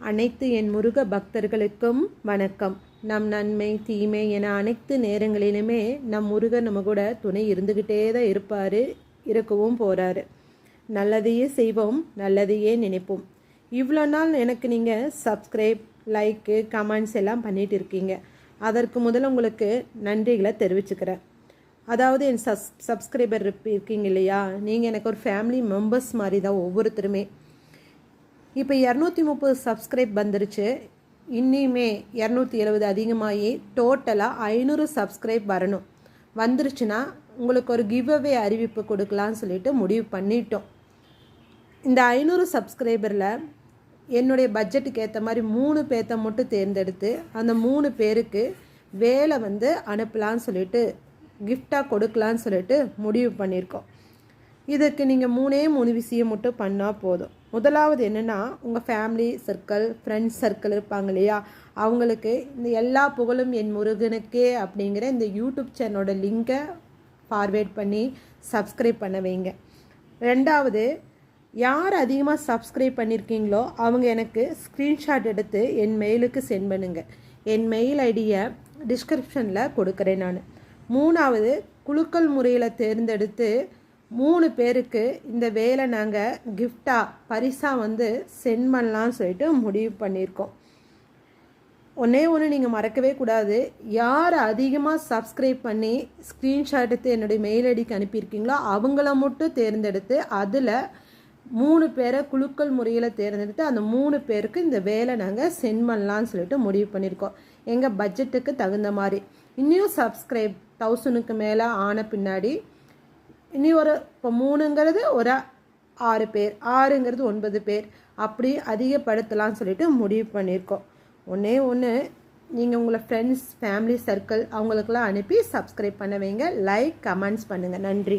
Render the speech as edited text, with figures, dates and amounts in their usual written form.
அனைத்து என் முருக பக்தர்களுக்கும் வணக்கம். நம் நன்மை தீமை என அனைத்து நேரங்களிலுமே நம் முருகர் நம்ம கூட துணை இருந்துக்கிட்டே தான் இருப்பார், இருக்கவும் போகிறாரு. நல்லதையே செய்வோம், நல்லதையே நினைப்போம். இவ்வளோ நாள் எனக்கு நீங்கள் சப்ஸ்கிரைப், லைக்கு, கமெண்ட்ஸ் எல்லாம் பண்ணிகிட்டு இருக்கீங்க. அதற்கு முதல்ல உங்களுக்கு நன்றிகளை தெரிவிச்சுக்கிறேன். அதாவது என் சப்ஸ்கிரைபர் இருக்கீங்க இல்லையா, நீங்கள் எனக்கு ஒரு ஃபேமிலி மெம்பர்ஸ் மாதிரி தான் ஒவ்வொருத்தருமே. இப்போ 230 சப்ஸ்கிரைப் வந்துருச்சு. இன்னிமே 270 அதிகமாகி டோட்டலாக 500 சப்ஸ்கிரைப் வரணும். வந்துருச்சுன்னா உங்களுக்கு ஒரு கிவ்அவே அறிவிப்பு கொடுக்கலான்னு சொல்லிட்டு முடிவு பண்ணிட்டோம். இந்த 500 சப்ஸ்கிரைபரில் என்னுடைய பட்ஜெட்டுக்கு ஏற்ற மாதிரி 3 பேர்த்த மட்டும் தேர்ந்தெடுத்து அந்த 3 பேருக்கு வேலை அனுப்பலான்னு சொல்லிட்டு கிஃப்டாக கொடுக்கலான்னு சொல்லிட்டு முடிவு பண்ணியிருக்கோம். இதுக்கு நீங்கள் 3 விஷயம் மட்டும் பண்ணால் போதும். முதலாவது என்னென்னா, உங்கள் ஃபேமிலி சர்க்கிள், ஃப்ரெண்ட்ஸ் சர்க்கிள் இருப்பாங்க இல்லையா, அவங்களுக்கு இந்த எல்லா புகழும் என் முருகனுக்கே அப்படிங்கிற இந்த யூடியூப் சேனலோட லிங்கை ஃபார்வேர்ட் பண்ணி சப்ஸ்கிரைப் பண்ண வைங்க. ரெண்டாவது, யார் அதிகமாக சப்ஸ்கிரைப் பண்ணியிருக்கீங்களோ அவங்க எனக்கு ஸ்க்ரீன்ஷாட் எடுத்து என் மெயிலுக்கு சென்ட் பண்ணுங்கள். என் மெயில் ஐடியை டிஸ்கிரிப்ஷனில் கொடுக்குறேன் நான். மூணாவது, குலுக்கல் முறையில் தேர்ந்தெடுத்து 3 பேருக்கு இந்த வேலை நாங்கள் கிஃப்டாக பரிசாக சென்ட் பண்ணலான்னு சொல்லிட்டு முடிவு பண்ணியிருக்கோம். ஒன்று நீங்கள் மறக்கவே கூடாது. யார் அதிகமாக சப்ஸ்கிரைப் பண்ணி ஸ்க்ரீன்ஷாட் எடுத்து என்னுடைய மெயில் ஐடிக்கு அனுப்பியிருக்கீங்களோ அவங்கள மட்டும் தேர்ந்தெடுத்து அதில் 3 பேரை குலுக்கல் முறையில் தேர்ந்தெடுத்து அந்த 3 பேருக்கு இந்த வேலை நாங்கள் சென்ட் பண்ணலான்னு சொல்லிட்டு முடிவு பண்ணியிருக்கோம். எங்கள் பட்ஜெட்டுக்கு தகுந்த மாதிரி. இன்னும் சப்ஸ்கிரைப் 1000க்கு மேலே ஆன பின்னாடி இனி இப்போ 3ங்கிறது ஒரு 6 பேர், 6ங்கிறது 9 பேர், அப்படி அதிகப்படுத்தலாம்னு சொல்லிட்டு முடிவு பண்ணியிருக்கோம். ஒன்று நீங்கள் உங்களை ஃப்ரெண்ட்ஸ், ஃபேமிலி சர்க்கிள் அவங்களுக்கெல்லாம் அனுப்பி சப்ஸ்கிரைப் பண்ண வைங்க. லைக், கமெண்ட்ஸ் பண்ணுங்கள். நன்றி.